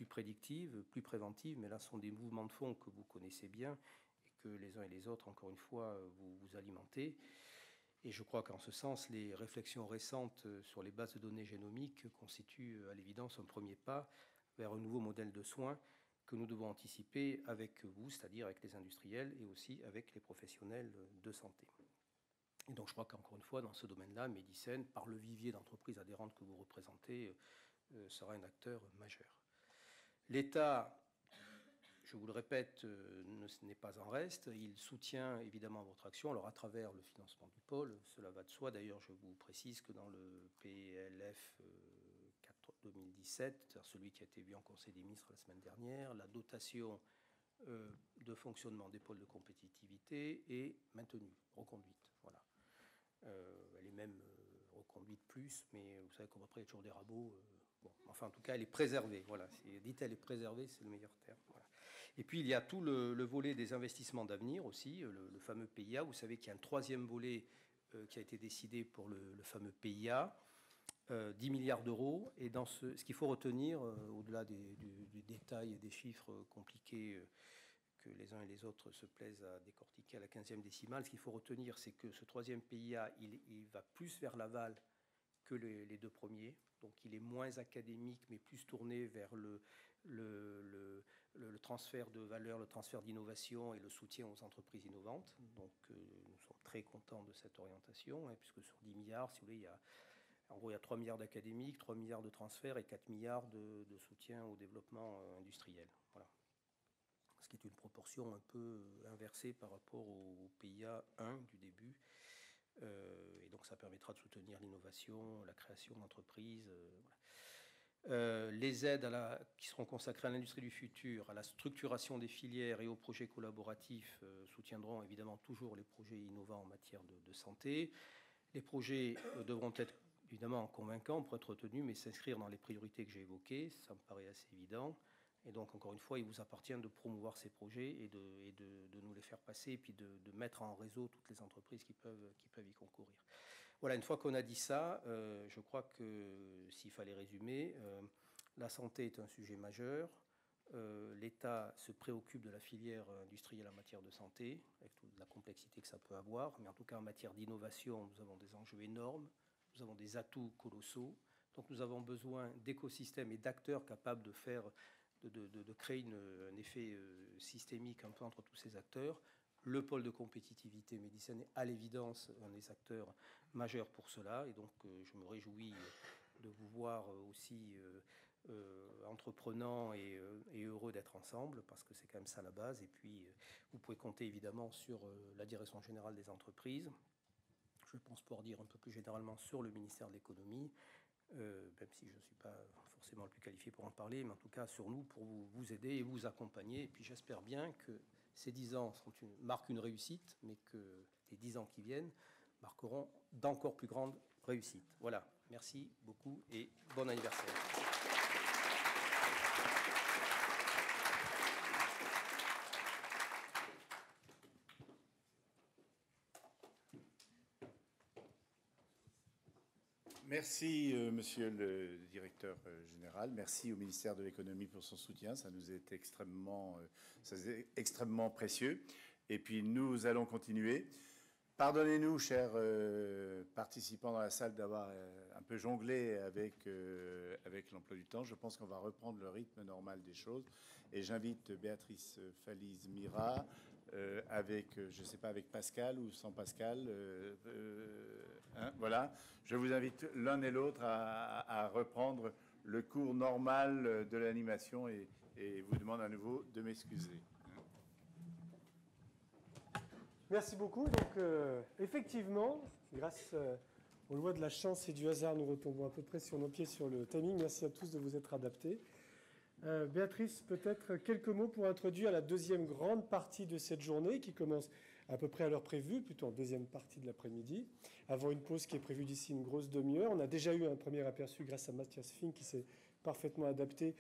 plus prédictive, plus préventive, mais là, ce sont des mouvements de fond que vous connaissez bien et que les uns et les autres, encore une fois, vous alimentez. Et je crois qu'en ce sens, les réflexions récentes sur les bases de données génomiques constituent à l'évidence un premier pas vers un nouveau modèle de soins que nous devons anticiper avec vous, c'est-à-dire avec les industriels et aussi avec les professionnels de santé. Et donc je crois qu'encore une fois, dans ce domaine-là, Medicen, par le vivier d'entreprises adhérentes que vous représentez, sera un acteur majeur. L'État, je vous le répète, n'est pas en reste. Il soutient évidemment votre action, alors à travers le financement du pôle, cela va de soi. D'ailleurs, je vous précise que dans le PLF 2017, celui qui a été vu en Conseil des ministres la semaine dernière, la dotation de fonctionnement des pôles de compétitivité est maintenue, reconduite. Voilà. Elle est même reconduite plus, mais vous savez qu'après, il y a toujours des rabots. Bon, enfin, en tout cas, elle est préservée. Voilà. Dites, elle est préservée, c'est le meilleur terme. Voilà. Et puis, il y a tout le volet des investissements d'avenir aussi, le fameux PIA. Vous savez qu'il y a un troisième volet qui a été décidé pour le fameux PIA, 10 milliards d'euros. Et dans ce qu'il faut retenir, au-delà du détail et des chiffres compliqués que les uns et les autres se plaisent à décortiquer à la 15e décimale, ce qu'il faut retenir, c'est que ce troisième PIA, il va plus vers l'aval que les deux premiers. Donc il est moins académique, mais plus tourné vers le transfert de valeur, le transfert d'innovation et le soutien aux entreprises innovantes. Donc nous sommes très contents de cette orientation, hein, puisque sur 10 milliards, si vous voulez, en gros, il y a 3 milliards d'académiques, 3 milliards de transferts et 4 milliards de soutien au développement industriel. Voilà. Ce qui est une proportion un peu inversée par rapport au PIA 1 du début. Et donc ça permettra de soutenir l'innovation, la création d'entreprises. Voilà. Les aides qui seront consacrées à l'industrie du futur, à la structuration des filières et aux projets collaboratifs soutiendront évidemment toujours les projets innovants en matière de santé. Les projets devront être évidemment convaincants pour être retenus, mais s'inscrire dans les priorités que j'ai évoquées, ça me paraît assez évident. Et donc, encore une fois, il vous appartient de promouvoir ces projets et de nous les faire passer, et puis de mettre en réseau toutes les entreprises qui peuvent y concourir. Voilà, une fois qu'on a dit ça, je crois que s'il fallait résumer, la santé est un sujet majeur. L'État se préoccupe de la filière industrielle en matière de santé, avec toute la complexité que ça peut avoir. Mais en tout cas, en matière d'innovation, nous avons des enjeux énormes, nous avons des atouts colossaux. Donc, nous avons besoin d'écosystèmes et d'acteurs capables de faire... De créer un effet systémique un peu entre tous ces acteurs. Le pôle de compétitivité Medicen est à l'évidence un des acteurs majeurs pour cela. Et donc, je me réjouis de vous voir aussi entreprenants et heureux d'être ensemble, parce que c'est quand même ça la base. Et puis, vous pouvez compter évidemment sur la Direction générale des entreprises. Je pense pouvoir dire un peu plus généralement sur le ministère de l'économie. Même si je ne suis pas forcément le plus qualifié pour en parler, mais en tout cas sur nous pour vous aider et vous accompagner. Et puis j'espère bien que ces 10 ans marquent une réussite, mais que les 10 ans qui viennent marqueront d'encore plus grandes réussites. Voilà, merci beaucoup et bon anniversaire. Merci, monsieur le directeur général. Merci au ministère de l'économie pour son soutien. Ça nous est extrêmement précieux. Et puis, nous allons continuer. Pardonnez-nous, chers participants dans la salle, d'avoir un peu jonglé avec l'emploi du temps. Je pense qu'on va reprendre le rythme normal des choses. Et j'invite Béatrice Falise-Mira, je ne sais pas, avec Pascal ou sans Pascal. Voilà. Je vous invite l'un et l'autre à reprendre le cours normal de l'animation et vous demande à nouveau de m'excuser. Merci beaucoup. Donc, effectivement, grâce aux lois de la chance et du hasard, nous retombons à peu près sur nos pieds sur le timing. Merci à tous de vous être adaptés. Béatrice, peut-être quelques mots pour introduire la deuxième grande partie de cette journée qui commence à peu près à l'heure prévue, plutôt en deuxième partie de l'après-midi, avant une pause qui est prévue d'ici une grosse demi-heure. On a déjà eu un premier aperçu grâce à Mathias Fink qui s'est parfaitement adapté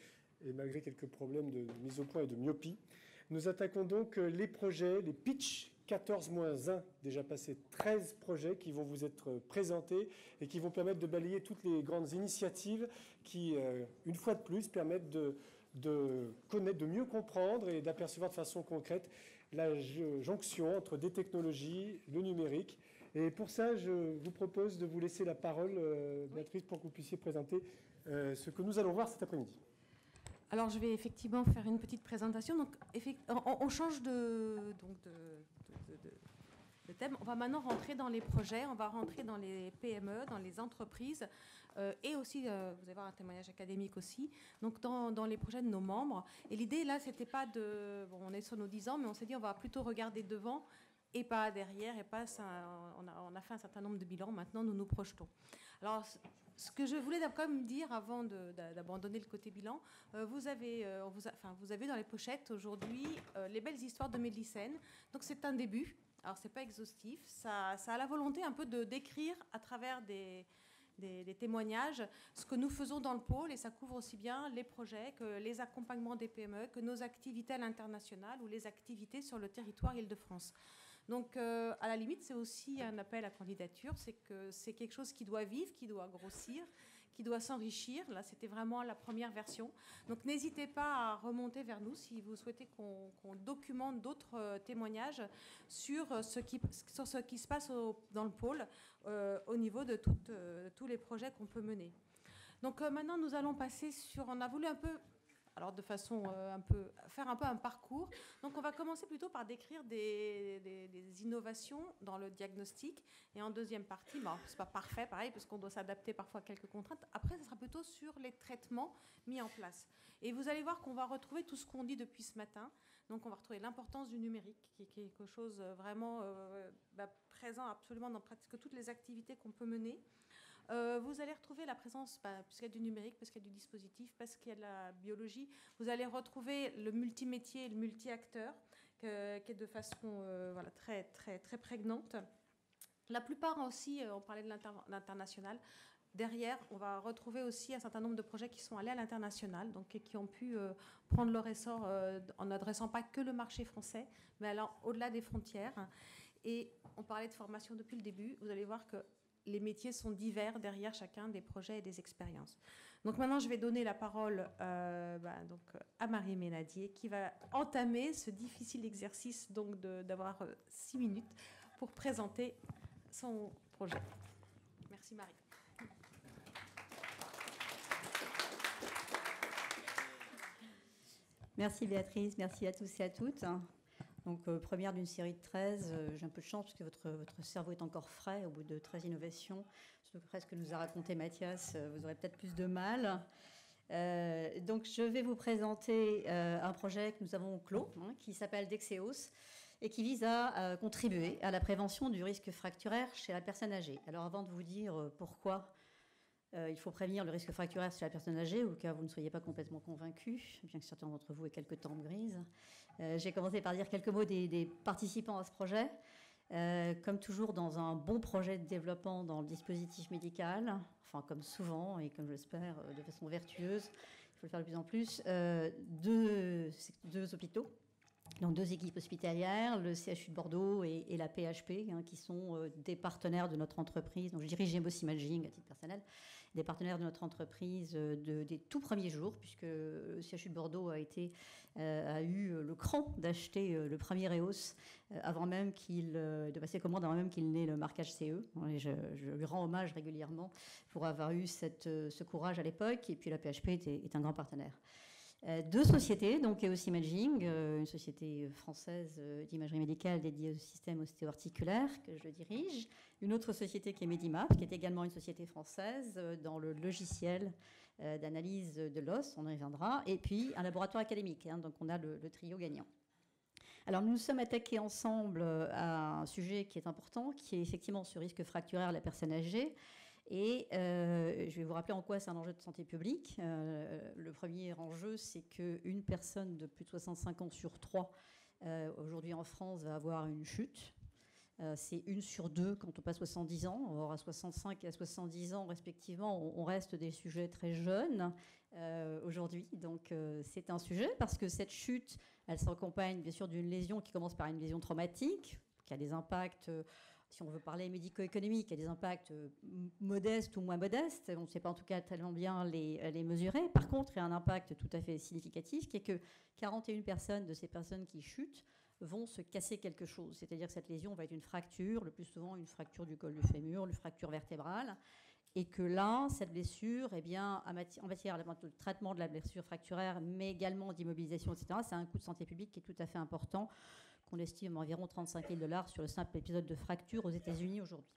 et malgré quelques problèmes de mise au point et de myopie. Nous attaquons donc les projets, les pitchs, 14-1, déjà passé 13 projets qui vont vous être présentés et qui vont permettre de balayer toutes les grandes initiatives qui, une fois de plus, permettent de de connaître, de mieux comprendre et d'apercevoir de façon concrète la jonction entre des technologies, le numérique. Et pour ça, je vous propose de vous laisser la parole, Béatrice, pour que vous puissiez présenter ce que nous allons voir cet après-midi. Alors, je vais effectivement faire une petite présentation. Donc, on change de thème. On va maintenant rentrer dans les projets, on va rentrer dans les PME, dans les entreprises, et aussi, vous allez voir un témoignage académique aussi, donc dans les projets de nos membres. Et l'idée, là, c'était pas de... Bon, on est sur nos 10 ans, mais on s'est dit, on va plutôt regarder devant et pas derrière, et pas ça, on a fait un certain nombre de bilans, maintenant nous nous projetons. Alors, ce que je voulais quand même dire avant d'abandonner le côté bilan, vous avez dans les pochettes aujourd'hui les belles histoires de Mélicène. Donc c'est un début. Alors c'est pas exhaustif. Ça a la volonté un peu de décrire à travers des témoignages ce que nous faisons dans le pôle, et ça couvre aussi bien les projets que les accompagnements des PME, que nos activités à l'international ou les activités sur le territoire Île-de-France. Donc, à la limite, c'est aussi un appel à candidature. C'est que c'est quelque chose qui doit vivre, qui doit grossir, qui doit s'enrichir. Là, c'était vraiment la première version. Donc, n'hésitez pas à remonter vers nous si vous souhaitez qu'on documente d'autres témoignages sur ce qui se passe dans le pôle au niveau de tous les projets qu'on peut mener. Donc, maintenant, nous allons passer sur... On a voulu un peu... Alors, de façon faire un peu un parcours. Donc, on va commencer plutôt par décrire des innovations dans le diagnostic. Et en deuxième partie, bon, c'est pas parfait, pareil, parce qu'on doit s'adapter parfois à quelques contraintes. Après, ce sera plutôt sur les traitements mis en place. Et vous allez voir qu'on va retrouver tout ce qu'on dit depuis ce matin. Donc, on va retrouver l'importance du numérique, qui est quelque chose vraiment présent absolument dans presque toutes les activités qu'on peut mener. Vous allez retrouver la présence, puisqu'il y a du numérique, parce qu'il y a du dispositif, parce qu'il y a de la biologie. Vous allez retrouver le multimétier et le multi-acteur, qui est de façon très, très, très prégnante. La plupart aussi, on parlait de l'international. Derrière, on va retrouver aussi un certain nombre de projets qui sont allés à l'international, donc qui ont pu prendre leur essor en n'adressant pas que le marché français, mais allant au-delà des frontières. Et on parlait de formation depuis le début. Vous allez voir que les métiers sont divers derrière chacun des projets et des expériences. Donc maintenant, je vais donner la parole à Marie Ménadier, qui va entamer ce difficile exercice donc d'avoir 6 minutes pour présenter son projet. Merci Marie. Merci Béatrice, merci à tous et à toutes. Donc, première d'une série de 13, j'ai un peu de chance parce que votre cerveau est encore frais au bout de 13 innovations. Surtout que ce que nous a raconté Mathias, vous aurez peut-être plus de mal. Donc, je vais vous présenter un projet que nous avons clos, qui s'appelle Dexeos, et qui vise à contribuer à la prévention du risque fracturaire chez la personne âgée. Alors, avant de vous dire pourquoi il faut prévenir le risque fracturaire chez la personne âgée, au cas où vous ne soyez pas complètement convaincus, bien que certains d'entre vous aient quelques tempes grises. J'ai commencé par dire quelques mots des participants à ce projet. Comme toujours dans un bon projet de développement dans le dispositif médical, enfin comme souvent et comme je l'espère de façon vertueuse, il faut le faire de plus en plus, deux hôpitaux, donc 2 équipes hospitalières, le CHU de Bordeaux et la PHP, qui sont des partenaires de notre entreprise. Donc je dirige Emos Imaging à titre personnel, des partenaires de notre entreprise des tout premiers jours, puisque le CHU de Bordeaux a eu le cran d'acheter le premier EOS de passer commande avant même qu'il n'ait le marquage CE. Et je lui rends hommage régulièrement pour avoir eu ce courage à l'époque. Et puis la PHP est un grand partenaire. 2 sociétés, donc EOS Imaging, une société française d'imagerie médicale dédiée au système ostéo-articulaire que je dirige, une autre société qui est Medimap, qui est également une société française dans le logiciel d'analyse de l'os, on y reviendra, et puis un laboratoire académique, donc on a le trio gagnant. Alors nous nous sommes attaqués ensemble à un sujet qui est important, qui est effectivement ce risque fracturaire de la personne âgée. Et je vais vous rappeler en quoi c'est un enjeu de santé publique. Le premier enjeu, c'est qu'une personne de plus de 65 ans sur 3, aujourd'hui en France, va avoir une chute. C'est 1 sur 2 quand on passe 70 ans. Or, à 65 et à 70 ans, respectivement, on reste des sujets très jeunes aujourd'hui. Donc, c'est un sujet parce que cette chute, elle s'accompagne bien sûr d'une lésion qui commence par une lésion traumatique, qui a des impacts si on veut parler médico-économique, il y a des impacts modestes ou moins modestes. On ne sait pas en tout cas tellement bien les mesurer. Par contre, il y a un impact tout à fait significatif qui est que 41 personnes de ces personnes qui chutent vont se casser quelque chose. C'est-à-dire que cette lésion va être une fracture, le plus souvent une fracture du col du fémur, une fracture vertébrale. Et que là, cette blessure, eh bien, en matière de traitement de la blessure fracturaire, mais également d'immobilisation, etc., c'est un coût de santé publique qui est tout à fait important, qu'on estime à environ 35 000 $ sur le simple épisode de fracture aux États-Unis aujourd'hui.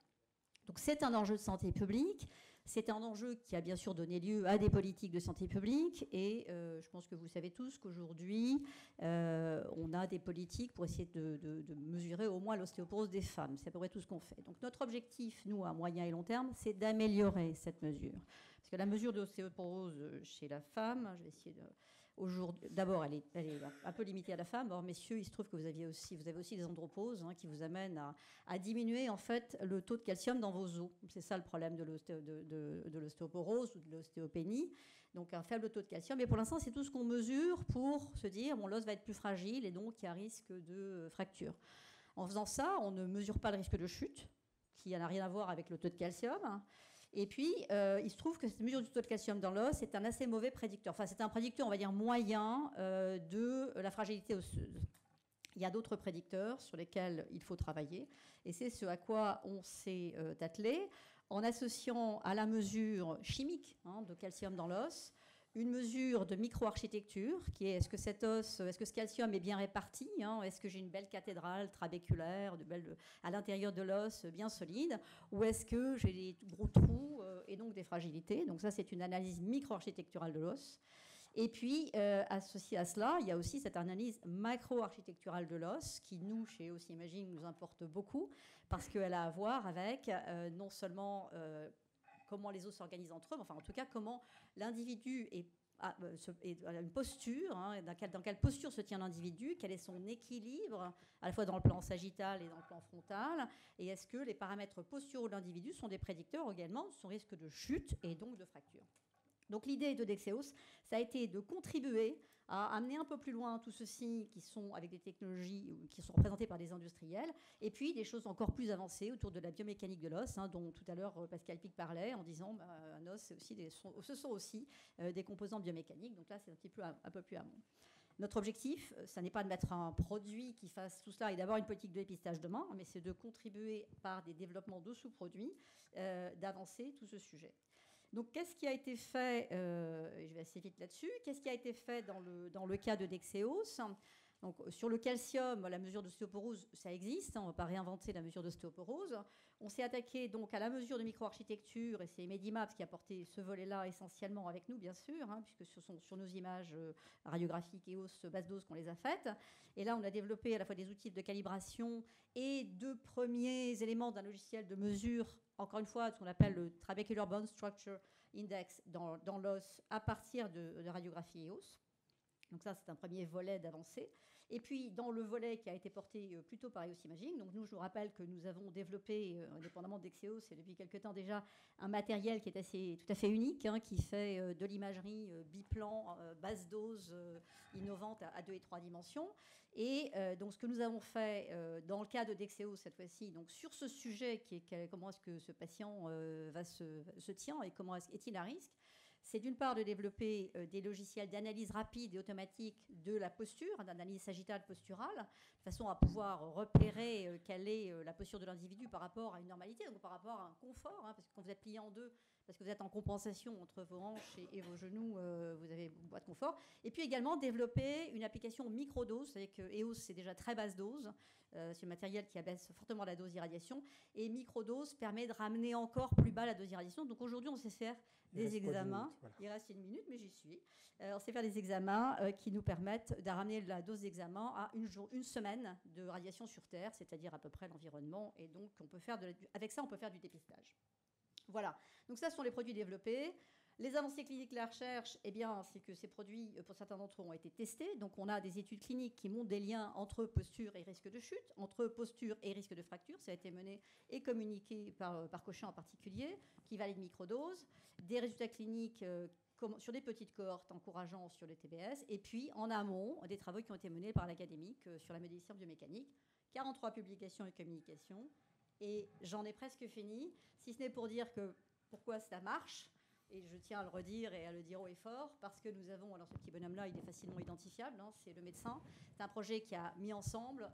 Donc c'est un enjeu de santé publique, c'est un enjeu qui a bien sûr donné lieu à des politiques de santé publique, et je pense que vous savez tous qu'aujourd'hui, on a des politiques pour essayer de mesurer au moins l'ostéoporose des femmes. C'est à peu près tout ce qu'on fait. Donc notre objectif, nous, à moyen et long terme, c'est d'améliorer cette mesure. Parce que la mesure d'ostéoporose chez la femme, je vais essayer de... D'abord, elle est un peu limitée à la femme. Or, messieurs, il se trouve que vous avez aussi des andropauses qui vous amènent à diminuer en fait le taux de calcium dans vos os. C'est ça le problème de l'ostéoporose ou de l'ostéopénie. Donc, un faible taux de calcium. Mais pour l'instant, c'est tout ce qu'on mesure pour se dire bon, l'os va être plus fragile et donc il y a risque de fracture. En faisant ça, on ne mesure pas le risque de chute, qui n'a rien à voir avec le taux de calcium. Et puis, il se trouve que cette mesure du taux de calcium dans l'os est un assez mauvais prédicteur. Enfin, c'est un prédicteur, on va dire, moyen de la fragilité osseuse. Il y a d'autres prédicteurs sur lesquels il faut travailler. Et c'est ce à quoi on s'est attelé en associant à la mesure chimique de calcium dans l'os une mesure de microarchitecture qui est est-ce que ce calcium est bien réparti, est-ce que j'ai une belle cathédrale trabéculaire à l'intérieur de l'os bien solide, ou est-ce que j'ai des gros trous et donc des fragilités. Donc ça, c'est une analyse microarchitecturale de l'os. Et puis, associé à cela, il y a aussi cette analyse macro-architecturale de l'os qui, nous, chez EOS Imaging, nous importe beaucoup parce qu'elle a à voir avec non seulement comment les os s'organisent entre eux, enfin en tout cas comment l'individu a une posture, dans quelle posture se tient l'individu, quel est son équilibre, à la fois dans le plan sagittal et dans le plan frontal, et est-ce que les paramètres posturaux de l'individu sont des prédicteurs également de son risque de chute et donc de fracture. Donc l'idée de Dexeos, ça a été de contribuer à amener un peu plus loin tout ceci qui sont avec des technologies qui sont représentées par des industriels, et puis des choses encore plus avancées autour de la biomécanique de l'os, dont tout à l'heure Pascal Pic parlait en disant un os, ce sont aussi des composants biomécaniques. Donc là, c'est un peu plus amont. Notre objectif, ça n'est pas de mettre un produit qui fasse tout cela et d'avoir une politique de dépistage demain, mais c'est de contribuer par des développements de sous-produits, d'avancer tout ce sujet. Donc, qu'est-ce qui a été fait, je vais assez vite là-dessus, qu'est-ce qui a été fait dans le cas de Dexeos? Donc, sur le calcium, la mesure d'ostéoporose, ça existe, on ne va pas réinventer la mesure d'ostéoporose. On s'est attaqué donc à la mesure de microarchitecture, et c'est Medimap qui a porté ce volet-là essentiellement avec nous, bien sûr, puisque ce sont sur nos images radiographiques et os basse dose qu'on les a faites. Et là, on a développé à la fois des outils de calibration et deux premiers éléments d'un logiciel de mesure, encore une fois, ce qu'on appelle le Trabecular Bone Structure Index dans l'os à partir de radiographie et os. Donc ça, c'est un premier volet d'avancée. Et puis, dans le volet qui a été porté plutôt par EOS Imaging, donc nous, je vous rappelle que nous avons développé, indépendamment d'Exeos, et depuis quelque temps déjà, un matériel qui est tout à fait unique, qui fait de l'imagerie biplan, basse dose, innovante à 2 et 3 dimensions. Et donc, ce que nous avons fait dans le cas de Dexeos cette fois-ci, donc sur ce sujet qui est comment est-ce que ce patient se tient et comment est-il à risque, c'est d'une part de développer des logiciels d'analyse rapide et automatique de la posture, d'analyse sagittale posturale, de façon à pouvoir repérer quelle est la posture de l'individu par rapport à une normalité, donc par rapport à un confort, parce que quand vous êtes plié en deux, parce que vous êtes en compensation entre vos hanches et vos genoux, vous avez pas de confort. Et puis également développer une application microdose, c'est-à-dire que EOS c'est déjà très basse dose, c'est un matériel qui abaisse fortement la dose d'irradiation, et microdose permet de ramener encore plus bas la dose d'irradiation. Donc aujourd'hui on sait faire des examens. Voilà. Il reste 1 minute, mais j'y suis. On sait faire des examens qui nous permettent de ramener la dose d'examen à une semaine de radiation sur Terre, c'est-à-dire à peu près l'environnement. Et donc, avec ça, on peut faire du dépistage. Voilà. Donc, ça, ce sont les produits développés. Les avancées cliniques de la recherche, c'est que ces produits, pour certains d'entre eux, ont été testés. Donc, on a des études cliniques qui montrent des liens entre posture et risque de chute, entre posture et risque de fracture. Ça a été mené et communiqué par Cochin en particulier, qui valide microdose. Des résultats cliniques sur des petites cohortes encourageants sur les TBS. Et puis, en amont, des travaux qui ont été menés par l'académique sur la médecine biomécanique. 43 publications et communications. Et j'en ai presque fini, si ce n'est pour dire que pourquoi ça marche. Et je tiens à le redire et à le dire haut et fort, parce que nous avons, alors ce petit bonhomme-là, il est facilement identifiable, hein, c'est le médecin. C'est un projet qui a mis ensemble,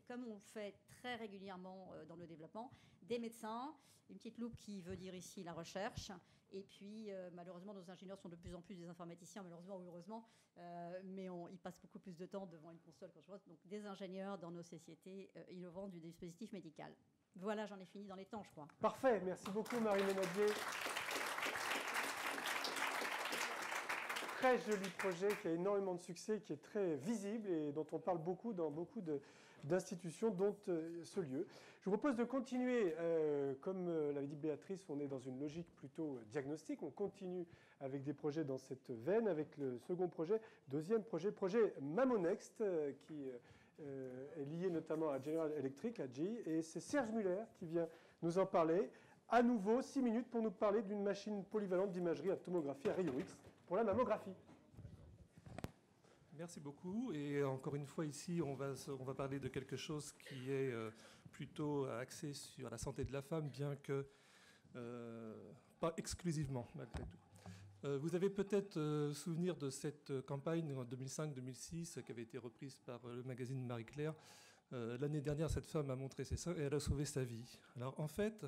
comme on le fait très régulièrement dans le développement, des médecins, une petite loupe qui veut dire ici la recherche, et puis malheureusement nos ingénieurs sont de plus en plus des informaticiens, malheureusement ou heureusement, mais ils passent beaucoup plus de temps devant une console qu'autre chose, donc des ingénieurs dans nos sociétés innovantes du dispositif médical. Voilà, j'en ai fini dans les temps, je crois. Parfait, merci beaucoup Marie Ménadier. Très joli projet qui a énormément de succès, qui est très visible et dont on parle beaucoup dans beaucoup d'institutions, dont ce lieu. Je vous propose de continuer, comme l'avait dit Béatrice, on est dans une logique plutôt diagnostique. On continue avec des projets dans cette veine, avec le second projet, deuxième projet Mamonext, qui est lié notamment à General Electric, à GE, et c'est Serge Muller qui vient nous en parler. À nouveau, 6 minutes pour nous parler d'une machine polyvalente d'imagerie à tomographie à rayon X pour la mammographie. Merci beaucoup. Et encore une fois, ici, on va parler de quelque chose qui est plutôt axé sur la santé de la femme, bien que pas exclusivement, malgré tout. Vous avez peut-être souvenir de cette campagne en 2005-2006 qui avait été reprise par le magazine Marie-Claire. L'année dernière, cette femme a montré ses seins et elle a sauvé sa vie. Alors, en fait,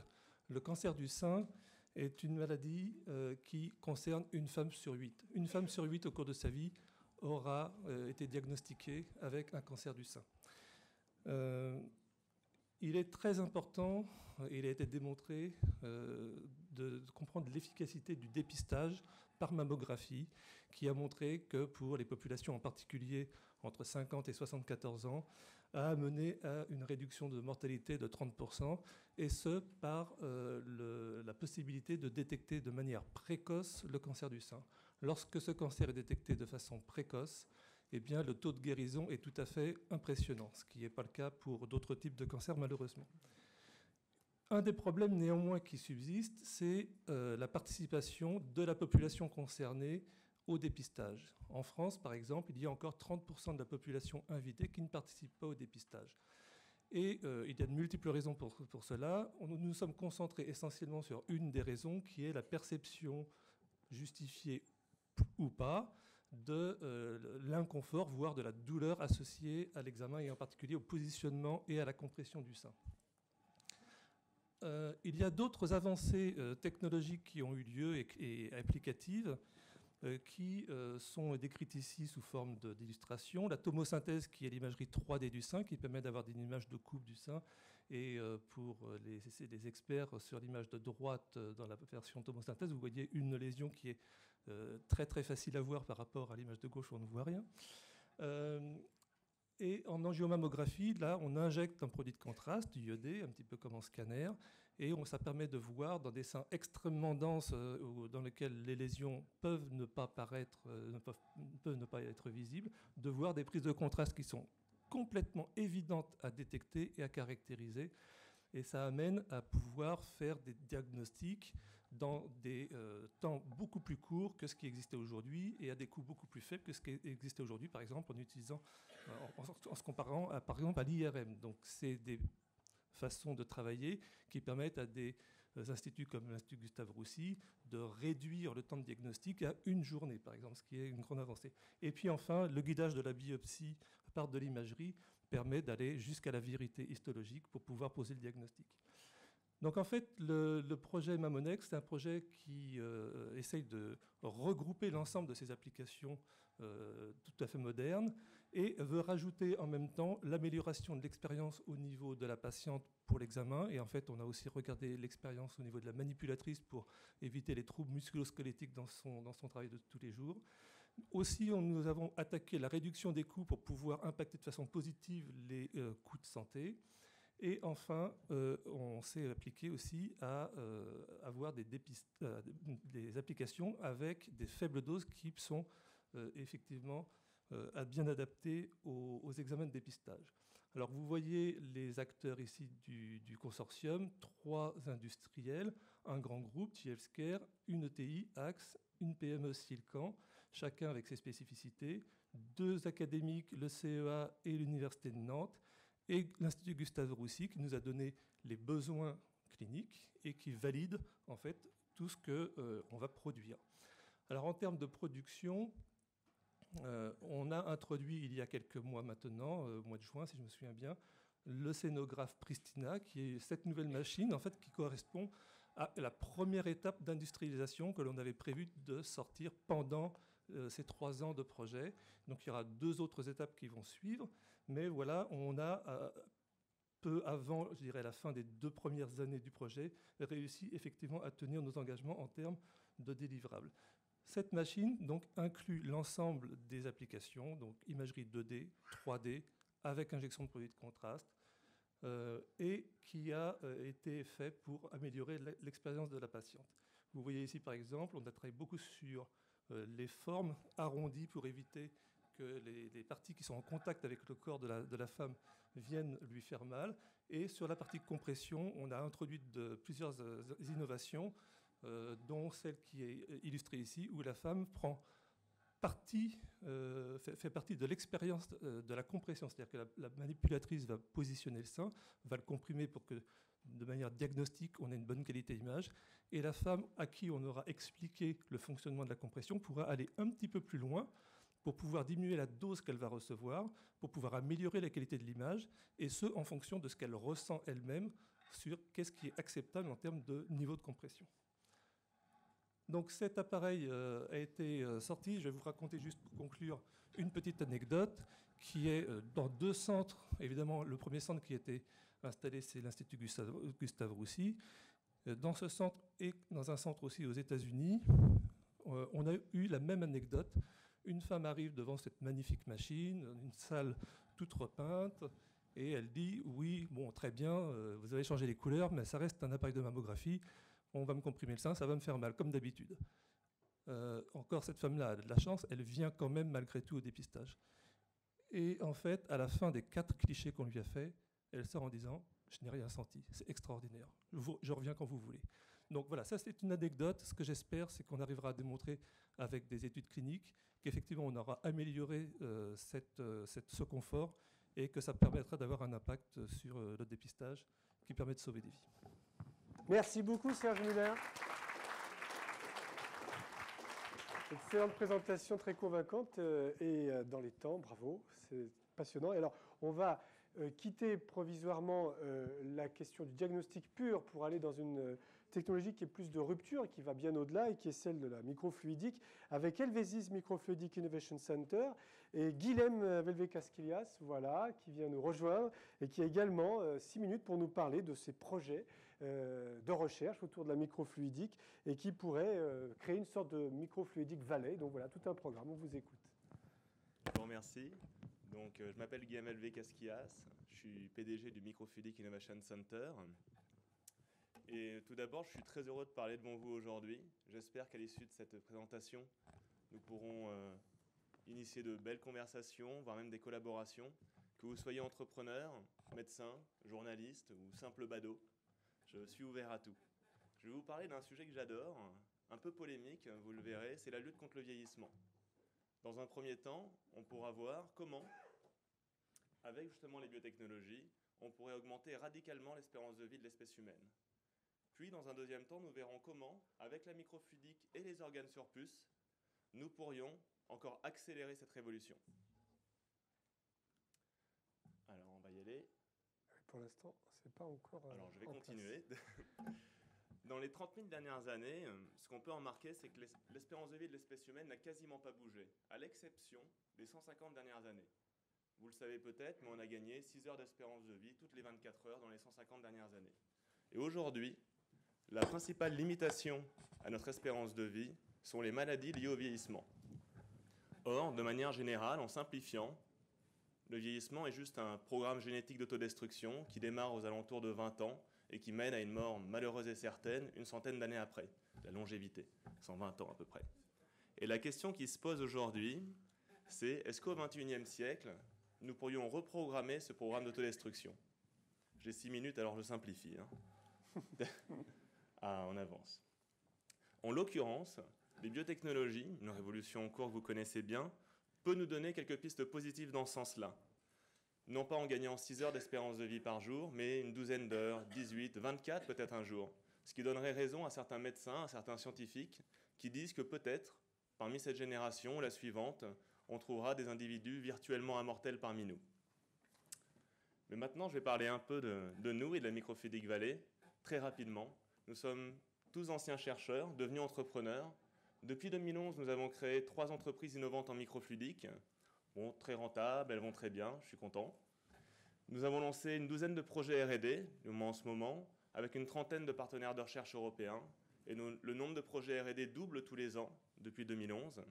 le cancer du sein est une maladie qui concerne une femme sur 8. Une femme sur 8 au cours de sa vie aura été diagnostiquée avec un cancer du sein. Il est très important, et il a été démontré, de comprendre l'efficacité du dépistage par mammographie, qui a montré que pour les populations en particulier entre 50 et 74 ans, a amené à une réduction de mortalité de 30%, et ce, par la possibilité de détecter de manière précoce le cancer du sein. Lorsque ce cancer est détecté de façon précoce, eh bien, le taux de guérison est tout à fait impressionnant, ce qui n'est pas le cas pour d'autres types de cancers, malheureusement. Un des problèmes néanmoins qui subsiste, c'est la participation de la population concernée au dépistage. En France, par exemple, il y a encore 30% de la population invitée qui ne participe pas au dépistage. Et il y a de multiples raisons pour cela. Nous nous sommes concentrés essentiellement sur une des raisons, qui est la perception justifiée ou pas de l'inconfort, voire de la douleur associée à l'examen, et en particulier au positionnement et à la compression du sein. Il y a d'autres avancées technologiques qui ont eu lieu et applicatives qui sont décrites ici sous forme d'illustration. La tomosynthèse, qui est l'imagerie 3D du sein, qui permet d'avoir des images de coupe du sein. Et pour les experts sur l'image de droite dans la version tomosynthèse, vous voyez une lésion qui est très très facile à voir par rapport à l'image de gauche où on ne voit rien. Et en angiomammographie, là, on injecte un produit de contraste, du iodé, un petit peu comme en scanner, et ça permet de voir dans des seins extrêmement denses dans lesquels les lésions peuvent ne pas être visibles, de voir des prises de contraste qui sont complètement évidentes à détecter et à caractériser. Et ça amène à pouvoir faire des diagnostics dans des temps beaucoup plus courts que ce qui existait aujourd'hui et à des coûts beaucoup plus faibles que ce qui existait aujourd'hui, par exemple, en se comparant par exemple à l'IRM. Donc c'est des façons de travailler qui permettent à des instituts comme l'Institut Gustave Roussy de réduire le temps de diagnostic à une journée, par exemple, ce qui est une grande avancée. Et puis enfin, le guidage de la biopsie par de l'imagerie permet d'aller jusqu'à la vérité histologique pour pouvoir poser le diagnostic. Donc en fait, le projet Mamonext, c'est un projet qui essaye de regrouper l'ensemble de ces applications tout à fait modernes et veut rajouter en même temps l'amélioration de l'expérience au niveau de la patiente pour l'examen. Et en fait, on a aussi regardé l'expérience au niveau de la manipulatrice pour éviter les troubles musculo-squelettiques dans son travail de tous les jours. Aussi, nous avons attaqué la réduction des coûts pour pouvoir impacter de façon positive les coûts de santé. Et enfin, on s'est appliqué aussi à avoir des applications avec des faibles doses qui sont effectivement bien adaptées aux examens de dépistage. Alors vous voyez les acteurs ici du consortium, 3 industriels, un grand groupe, TLScare, une ETI, Axe, une PME Silcan, chacun avec ses spécificités, 2 académiques, le CEA et l'Université de Nantes, et l'Institut Gustave Roussy qui nous a donné les besoins cliniques et qui valide en fait tout ce qu'on va produire. Alors en termes de production, on a introduit il y a quelques mois maintenant, au mois de juin si je me souviens bien, le scénographe Pristina, qui est cette nouvelle machine en fait, qui correspond à la première étape d'industrialisation que l'on avait prévu de sortir pendant ces 3 ans de projet. Donc il y aura 2 autres étapes qui vont suivre, mais voilà, on a peu avant, je dirais, la fin des 2 premières années du projet, réussi effectivement à tenir nos engagements en termes de délivrables. Cette machine donc, inclut l'ensemble des applications, donc imagerie 2D, 3D, avec injection de produits de contraste, et qui a été fait pour améliorer l'expérience de la patiente. Vous voyez ici, par exemple, on a travaillé beaucoup sur les formes arrondies pour éviter que les parties qui sont en contact avec le corps de la femme viennent lui faire mal. Et sur la partie compression, on a introduit plusieurs innovations, dont celle qui est illustrée ici, où la femme prend fait partie de l'expérience de la compression. C'est-à-dire que la manipulatrice va positionner le sein, va le comprimer pour que, de manière diagnostique, on ait une bonne qualité d'image. Et la femme à qui on aura expliqué le fonctionnement de la compression pourra aller un petit peu plus loin pour pouvoir diminuer la dose qu'elle va recevoir, pour pouvoir améliorer la qualité de l'image, et ce, en fonction de ce qu'elle ressent elle-même sur qu'est-ce qui est acceptable en termes de niveau de compression. Donc cet appareil a été sorti. Je vais vous raconter juste pour conclure une petite anecdote qui est dans 2 centres. Évidemment, le premier centre qui a été installé, c'est l'Institut Gustave Roussy. Dans ce centre et dans un centre aussi aux États-Unis, on a eu la même anecdote. Une femme arrive devant cette magnifique machine, une salle toute repeinte, et elle dit « Oui, bon, très bien, vous avez changé les couleurs, mais ça reste un appareil de mammographie. On va me comprimer le sein, ça va me faire mal, comme d'habitude. » Encore, cette femme-là a de la chance, elle vient quand même malgré tout au dépistage. Et en fait, à la fin des 4 clichés qu'on lui a fait, elle sort en disant « Je n'ai rien senti, c'est extraordinaire, je reviens quand vous voulez. » Donc voilà, ça c'est une anecdote. Ce que j'espère, c'est qu'on arrivera à démontrer avec des études cliniques qu'effectivement on aura amélioré ce confort et que ça permettra d'avoir un impact sur le dépistage qui permet de sauver des vies. Merci beaucoup Serge Muller. Excellente présentation, très convaincante et dans les temps, bravo, c'est passionnant. Et alors, on va quitter provisoirement la question du diagnostic pur pour aller dans une technologie qui est plus de rupture, qui va bien au-delà et qui est celle de la microfluidique, avec Helvesis Microfluidic Innovation Center et Guilhem Velvekaskilias, voilà, qui vient nous rejoindre et qui a également 6 minutes pour nous parler de ses projets de recherche autour de la microfluidique et qui pourrait créer une sorte de microfluidique valley. Donc voilà, tout un programme, on vous écoute. Je vous remercie. Donc, je m'appelle Guilhem Velvekaskilias, je suis PDG du Microfluidic Innovation Center. Et tout d'abord, je suis très heureux de parler devant vous aujourd'hui. J'espère qu'à l'issue de cette présentation, nous pourrons initier de belles conversations, voire même des collaborations. Que vous soyez entrepreneur, médecin, journaliste ou simple badaud, je suis ouvert à tout. Je vais vous parler d'un sujet que j'adore, un peu polémique, vous le verrez, c'est la lutte contre le vieillissement. Dans un premier temps, on pourra voir comment, avec justement les biotechnologies, on pourrait augmenter radicalement l'espérance de vie de l'espèce humaine. Puis, dans un deuxième temps, nous verrons comment, avec la microfluidique et les organes sur puce, nous pourrions encore accélérer cette révolution. Alors, on va y aller. Pour l'instant, c'est pas encore. Alors, je vais continuer. Dans les 30 000 dernières années, ce qu'on peut en remarquer, c'est que l'espérance de vie de l'espèce humaine n'a quasiment pas bougé, à l'exception des 150 dernières années. Vous le savez peut-être, mais on a gagné 6 heures d'espérance de vie toutes les 24 heures dans les 150 dernières années. Et aujourd'hui, la principale limitation à notre espérance de vie sont les maladies liées au vieillissement. Or, de manière générale, en simplifiant, le vieillissement est juste un programme génétique d'autodestruction qui démarre aux alentours de 20 ans et qui mène à une mort malheureuse et certaine une centaine d'années après, la longévité, 120 ans à peu près. Et la question qui se pose aujourd'hui, c'est est-ce qu'au XXIe siècle, nous pourrions reprogrammer ce programme d'autodestruction? J'ai 6 minutes, alors je simplifie. Ah, on avance. En l'occurrence, les biotechnologies, une révolution en cours que vous connaissez bien, peut nous donner quelques pistes positives dans ce sens-là. non pas en gagnant 6 heures d'espérance de vie par jour, mais une douzaine d'heures, 18, 24 peut-être un jour. Ce qui donnerait raison à certains médecins, à certains scientifiques, qui disent que peut-être, parmi cette génération ou la suivante, on trouvera des individus virtuellement immortels parmi nous. Mais maintenant, je vais parler un peu de nous et de la Microfluidic Valley, très rapidement. Nous sommes tous anciens chercheurs, devenus entrepreneurs. Depuis 2011, nous avons créé 3 entreprises innovantes en microfluidique. Bon, très rentables, elles vont très bien, je suis content. Nous avons lancé une douzaine de projets R&D, en ce moment, avec une trentaine de partenaires de recherche européens. Et le nombre de projets R&D double tous les ans depuis 2011.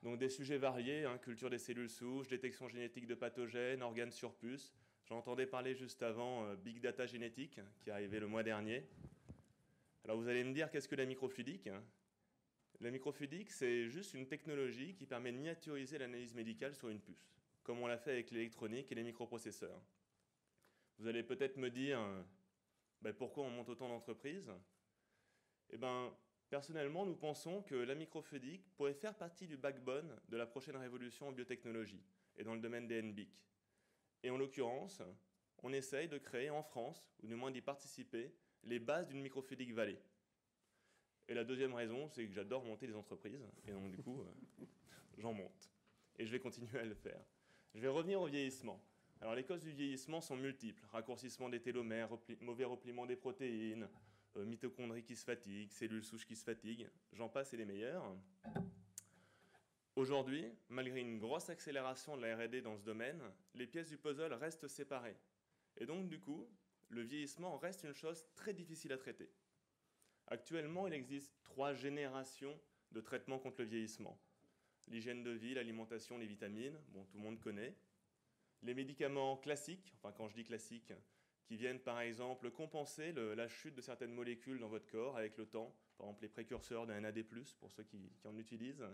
Donc des sujets variés, culture des cellules souches, détection génétique de pathogènes, organes sur puce. J'en entendais parler juste avant Big Data génétique, qui est arrivé le mois dernier. Alors vous allez me dire, qu'est-ce que la microfluidique ? La microfluidique, c'est juste une technologie qui permet de miniaturiser l'analyse médicale sur une puce, comme on l'a fait avec l'électronique et les microprocesseurs. Vous allez peut-être me dire, pourquoi on monte autant d'entreprises ? Eh bien, personnellement, nous pensons que la microfluidique pourrait faire partie du backbone de la prochaine révolution en biotechnologie et dans le domaine des NBIC. Et en l'occurrence, on essaye de créer en France, ou du moins d'y participer, les bases d'une Microfluidic Valley. Et la deuxième raison, c'est que j'adore monter des entreprises, et donc du coup, j'en monte. Et je vais continuer à le faire. Je vais revenir au vieillissement. Alors les causes du vieillissement sont multiples. Raccourcissement des télomères, mauvais repliement des protéines, mitochondries qui se fatiguent, cellules souches qui se fatiguent, j'en passe et les meilleurs. Aujourd'hui, malgré une grosse accélération de la R&D dans ce domaine, les pièces du puzzle restent séparées. Et donc du coup, le vieillissement reste une chose très difficile à traiter. Actuellement, il existe 3 générations de traitements contre le vieillissement. L'hygiène de vie, l'alimentation, les vitamines, bon, tout le monde connaît. Les médicaments classiques, enfin quand je dis classiques, qui viennent par exemple compenser la chute de certaines molécules dans votre corps avec le temps, par exemple les précurseurs d'un NAD+, pour ceux qui en utilisent,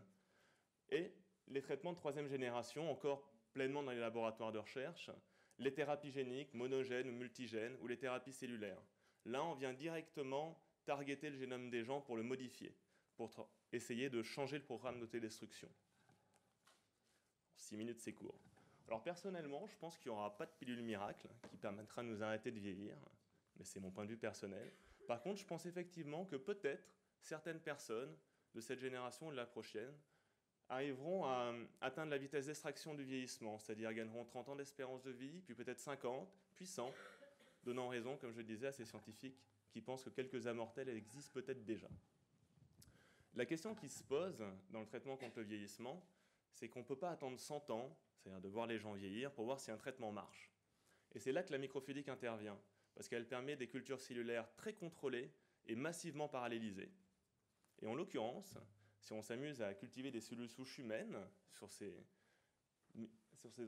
et les traitements de 3e génération, encore pleinement dans les laboratoires de recherche, les thérapies géniques, monogènes ou multigènes, ou les thérapies cellulaires. Là, on vient directement targeter le génome des gens pour le modifier, pour essayer de changer le programme d'autodestruction. 6 minutes, c'est court. Alors personnellement, je pense qu'il n'y aura pas de pilule miracle qui permettra de nous arrêter de vieillir, mais c'est mon point de vue personnel. Par contre, je pense effectivement que peut-être certaines personnes de cette génération ou de la prochaine arriveront à atteindre la vitesse d'extraction du vieillissement, c'est-à-dire gagneront 30 ans d'espérance de vie, puis peut-être 50, puis 100, donnant raison, comme je le disais, à ces scientifiques qui pensent que quelques immortels existent peut-être déjà. La question qui se pose dans le traitement contre le vieillissement, c'est qu'on ne peut pas attendre 100 ans, c'est-à-dire de voir les gens vieillir, pour voir si un traitement marche. Et c'est là que la microfluidique intervient, parce qu'elle permet des cultures cellulaires très contrôlées et massivement parallélisées. Et en l'occurrence, si on s'amuse à cultiver des cellules souches humaines sur ces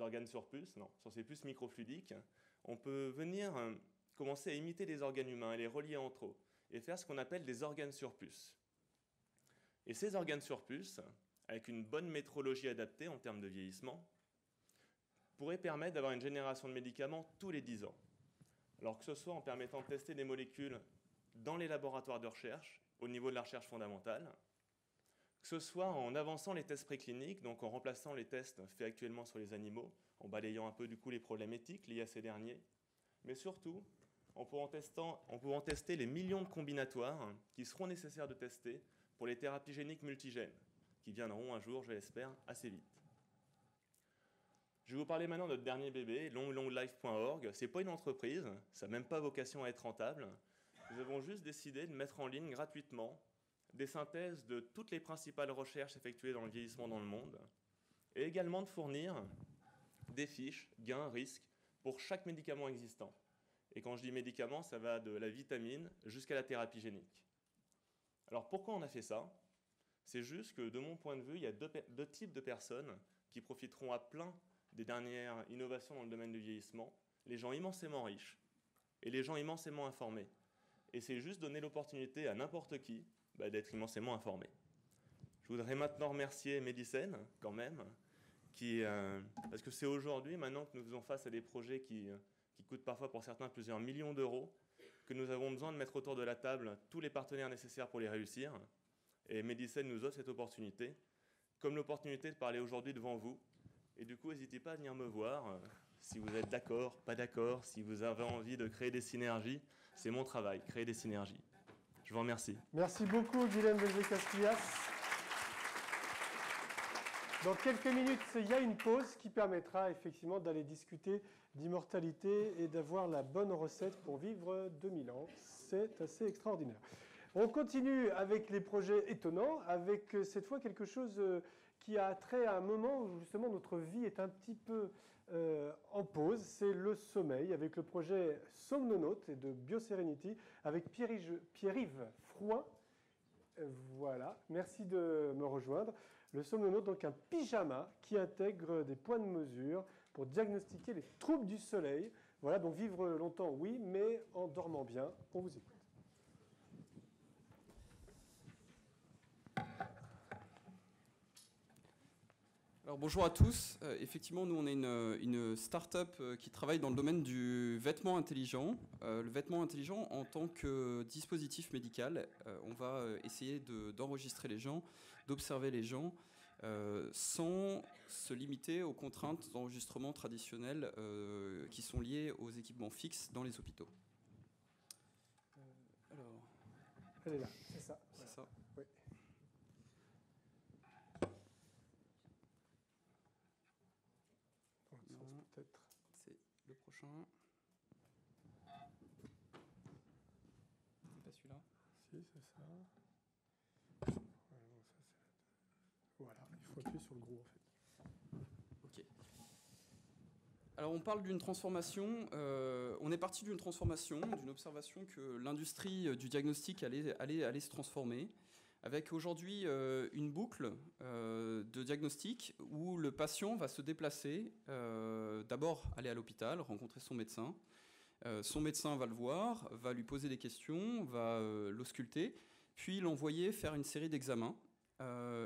organes sur puce, sur ces puces microfluidiques, on peut venir commencer à imiter des organes humains et les relier entre eux, et faire ce qu'on appelle des organes sur puce. Et ces organes sur puce, avec une bonne métrologie adaptée en termes de vieillissement, pourrait permettre d'avoir une génération de médicaments tous les 10 ans. Alors que ce soit en permettant de tester des molécules dans les laboratoires de recherche, au niveau de la recherche fondamentale, que ce soit en avançant les tests précliniques, donc en remplaçant les tests faits actuellement sur les animaux, en balayant un peu du coup les problèmes éthiques liés à ces derniers, mais surtout en pouvant tester les millions de combinatoires qui seront nécessaires de tester pour les thérapies géniques multigènes, qui viendront un jour, je l'espère, assez vite. Je vais vous parler maintenant de notre dernier bébé, longlife.org. Ce n'est pas une entreprise, ça n'a même pas vocation à être rentable. Nous avons juste décidé de mettre en ligne gratuitement des synthèses de toutes les principales recherches effectuées dans le vieillissement dans le monde, et également de fournir des fiches, gains, risques, pour chaque médicament existant. Et quand je dis médicament, ça va de la vitamine jusqu'à la thérapie génique. Alors pourquoi on a fait ça ? C'est juste que, de mon point de vue, il y a deux types de personnes qui profiteront à plein des dernières innovations dans le domaine du vieillissement, les gens immensément riches et les gens immensément informés. Et c'est juste donner l'opportunité à n'importe qui d'être immensément informé. Je voudrais maintenant remercier Médicène, quand même, parce que c'est aujourd'hui, maintenant que nous faisons face à des projets qui coûtent parfois pour certains plusieurs millions d'euros, que nous avons besoin de mettre autour de la table tous les partenaires nécessaires pour les réussir. Et Médicène nous offre cette opportunité, comme l'opportunité de parler aujourd'hui devant vous. Et du coup, n'hésitez pas à venir me voir Si vous êtes d'accord, pas d'accord, si vous avez envie de créer des synergies, c'est mon travail, créer des synergies. Je vous remercie. Merci beaucoup, Guilhem Belvé-Castillas. Dans quelques minutes, il y a une pause qui permettra effectivement d'aller discuter d'immortalité et d'avoir la bonne recette pour vivre 2000 ans. C'est assez extraordinaire. On continue avec les projets étonnants, avec cette fois quelque chose qui a trait à un moment où justement notre vie est un petit peu en pause. C'est le sommeil, avec le projet Somnonautes et de BioSerenity, avec Pierre-Yves Frouin. Voilà, merci de me rejoindre. Le Somnonaute, donc un pyjama qui intègre des points de mesure pour diagnostiquer les troubles du sommeil. Voilà, donc vivre longtemps, oui, mais en dormant bien. On vous écoute. Alors, bonjour à tous. Effectivement, nous, on est une start-up qui travaille dans le domaine du vêtement intelligent. Le vêtement intelligent en tant que dispositif médical. On va essayer d'enregistrer les gens, d'observer les gens, sans se limiter aux contraintes d'enregistrement traditionnelles qui sont liées aux équipements fixes dans les hôpitaux. Alors, elle est là, c'est ça. C'est ça. Oui. Non, peut-être. C'est le prochain. C'est pas celui-là. Si, c'est ça. Voilà, il faut appuyer sur le gros en fait. Ok. Alors on parle d'une transformation, on est parti d'une transformation, d'une observation que l'industrie du diagnostic allait se transformer, avec aujourd'hui une boucle de diagnostic où le patient va se déplacer, d'abord aller à l'hôpital, rencontrer son médecin. Son médecin va le voir, va lui poser des questions, va l'ausculter, puis l'envoyer faire une série d'examens.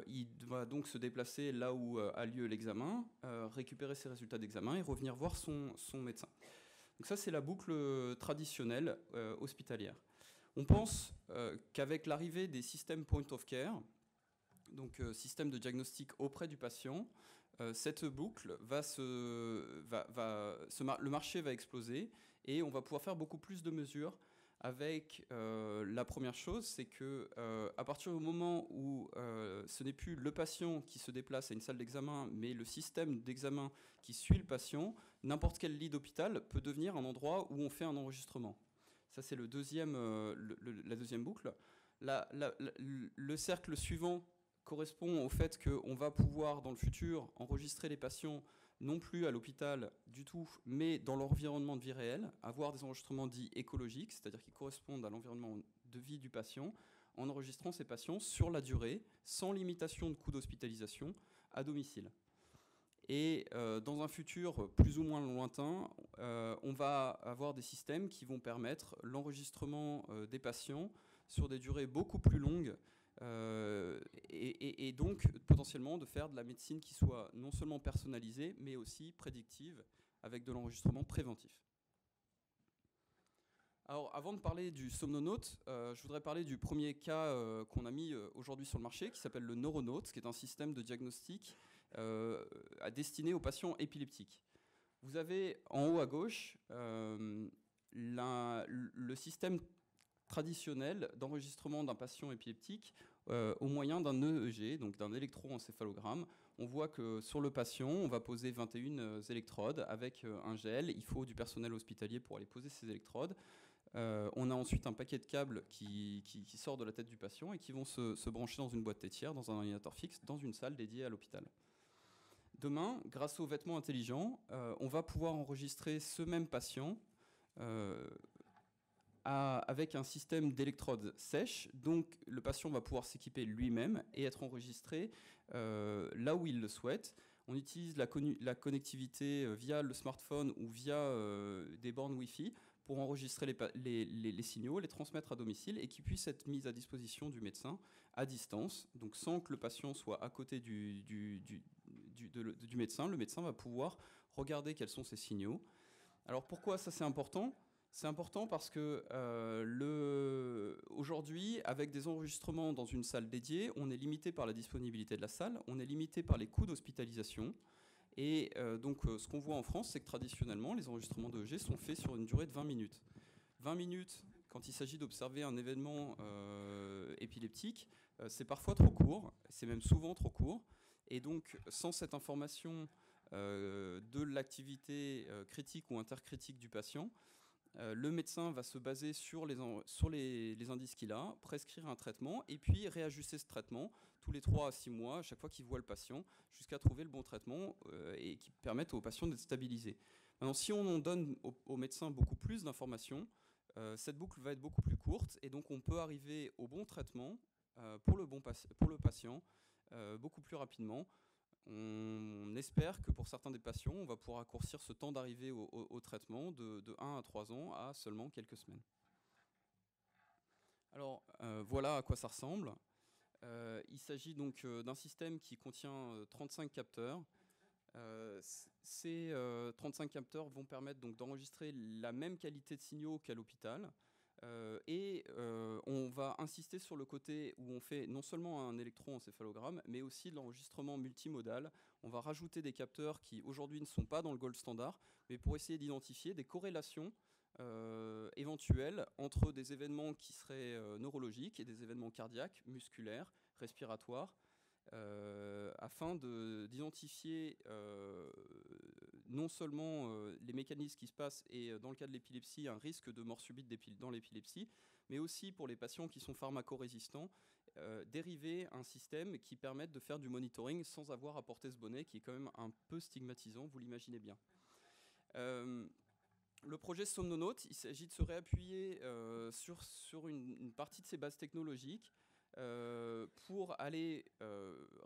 Il va donc se déplacer là où a lieu l'examen, récupérer ses résultats d'examen et revenir voir son médecin. Donc ça, c'est la boucle traditionnelle hospitalière. On pense qu'avec l'arrivée des systèmes point of care, donc système de diagnostic auprès du patient, cette boucle le marché va exploser et on va pouvoir faire beaucoup plus de mesures. Avec la première chose, c'est que à partir du moment où ce n'est plus le patient qui se déplace à une salle d'examen, mais le système d'examen qui suit le patient, n'importe quel lit d'hôpital peut devenir un endroit où on fait un enregistrement. Ça, c'est la deuxième boucle. Le cercle suivant correspond au fait qu'on va pouvoir, dans le futur, enregistrer les patients non plus à l'hôpital du tout, mais dans l'environnement de vie réelle, avoir des enregistrements dits écologiques, c'est-à-dire qui correspondent à l'environnement de vie du patient, en enregistrant ces patients sur la durée, sans limitation de coût d'hospitalisation, à domicile. Et dans un futur plus ou moins lointain, on va avoir des systèmes qui vont permettre l'enregistrement des patients sur des durées beaucoup plus longues, et donc potentiellement de faire de la médecine qui soit non seulement personnalisée, mais aussi prédictive, avec de l'enregistrement préventif. Alors avant de parler du Somnonaute, je voudrais parler du premier cas qu'on a mis aujourd'hui sur le marché, qui s'appelle le Neuronaute, qui est un système de diagnostic destiné aux patients épileptiques. Vous avez en haut à gauche le système traditionnel d'enregistrement d'un patient épileptique au moyen d'un EEG, donc d'un électroencéphalogramme. On voit que sur le patient, on va poser 21 électrodes avec un gel. Il faut du personnel hospitalier pour aller poser ces électrodes. On a ensuite un paquet de câbles qui sort de la tête du patient et qui vont se brancher dans une boîte tétière, dans un ordinateur fixe, dans une salle dédiée à l'hôpital. Demain, grâce aux vêtements intelligents, on va pouvoir enregistrer ce même patient avec un système d'électrodes sèches. Donc le patient va pouvoir s'équiper lui-même et être enregistré là où il le souhaite. On utilise la connectivité via le smartphone ou via des bornes Wi-Fi pour enregistrer les signaux, les transmettre à domicile et qui puissent être mis à disposition du médecin à distance, donc sans que le patient soit à côté du médecin. Le médecin va pouvoir regarder quels sont ces signaux. Alors pourquoi ça c'est important ? C'est important parce que aujourd'hui, avec des enregistrements dans une salle dédiée, on est limité par la disponibilité de la salle, on est limité par les coûts d'hospitalisation. Et donc, ce qu'on voit en France, c'est que traditionnellement, les enregistrements d'EEG sont faits sur une durée de 20 minutes. 20 minutes, quand il s'agit d'observer un événement épileptique, c'est parfois trop court, c'est même souvent trop court. Et donc, sans cette information de l'activité critique ou intercritique du patient, le médecin va se baser sur les indices qu'il a, prescrire un traitement et puis réajuster ce traitement tous les 3 à 6 mois, à chaque fois qu'il voit le patient, jusqu'à trouver le bon traitement et qui permette au patient d'être stabilisé. Maintenant, si on en donne au médecin beaucoup plus d'informations, cette boucle va être beaucoup plus courte et donc on peut arriver au bon traitement pour le patient beaucoup plus rapidement. On espère que pour certains des patients, on va pouvoir raccourcir ce temps d'arrivée au traitement de 1 à 3 ans à seulement quelques semaines. Alors voilà à quoi ça ressemble. Il s'agit donc d'un système qui contient 35 capteurs. Ces 35 capteurs vont permettre donc d'enregistrer la même qualité de signaux qu'à l'hôpital. On va insister sur le côté où on fait non seulement un électroencéphalogramme, mais aussi de l'enregistrement multimodal. On va rajouter des capteurs qui aujourd'hui ne sont pas dans le gold standard, mais pour essayer d'identifier des corrélations éventuelles entre des événements qui seraient neurologiques et des événements cardiaques, musculaires, respiratoires, afin d'identifier non seulement les mécanismes qui se passent et dans le cas de l'épilepsie, un risque de mort subite dans l'épilepsie, mais aussi pour les patients qui sont pharmacorésistants, dériver un système qui permette de faire du monitoring sans avoir à porter ce bonnet qui est quand même un peu stigmatisant, vous l'imaginez bien. Le projet Somnonaute, il s'agit de se réappuyer sur une partie de ces bases technologiques pour aller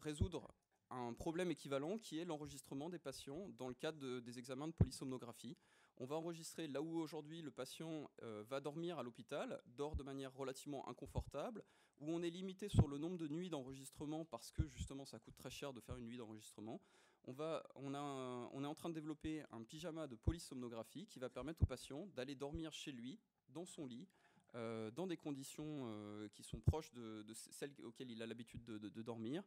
résoudre un problème équivalent qui est l'enregistrement des patients dans le cadre des examens de polysomnographie. On va enregistrer là où aujourd'hui le patient va dormir à l'hôpital, dort de manière relativement inconfortable, où on est limité sur le nombre de nuits d'enregistrement parce que justement ça coûte très cher de faire une nuit d'enregistrement. On est en train de développer un pyjama de polysomnographie qui va permettre au patient d'aller dormir chez lui, dans son lit, dans des conditions qui sont proches de celles auxquelles il a l'habitude de dormir,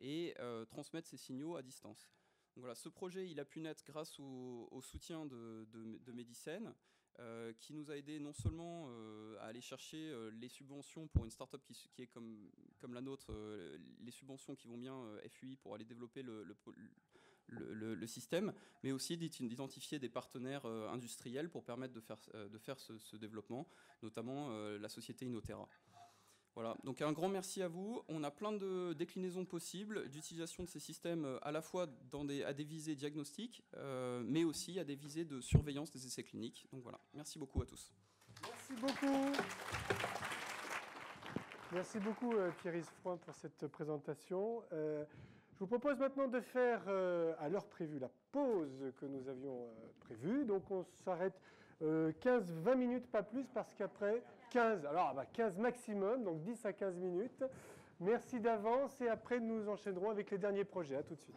et transmettre ces signaux à distance. Donc voilà, ce projet il a pu naître grâce au soutien de Medicène, qui nous a aidé non seulement à aller chercher les subventions pour une start-up qui est comme la nôtre, les subventions qui vont bien FUI pour aller développer le système, mais aussi d'identifier des partenaires industriels pour permettre de faire ce développement, notamment la société Inotera. Voilà, donc un grand merci à vous. On a plein de déclinaisons possibles d'utilisation de ces systèmes à la fois à des visées diagnostiques, mais aussi à des visées de surveillance des essais cliniques. Donc voilà, merci beaucoup à tous. Merci beaucoup. Merci beaucoup Pierre-Yves Froin pour cette présentation. Je vous propose maintenant de faire à l'heure prévue la pause que nous avions prévue. Donc on s'arrête 15-20 minutes, pas plus, parce qu'après 15, alors 15 maximum, donc 10 à 15 minutes. Merci d'avance et après nous enchaînerons avec les derniers projets. À tout de suite.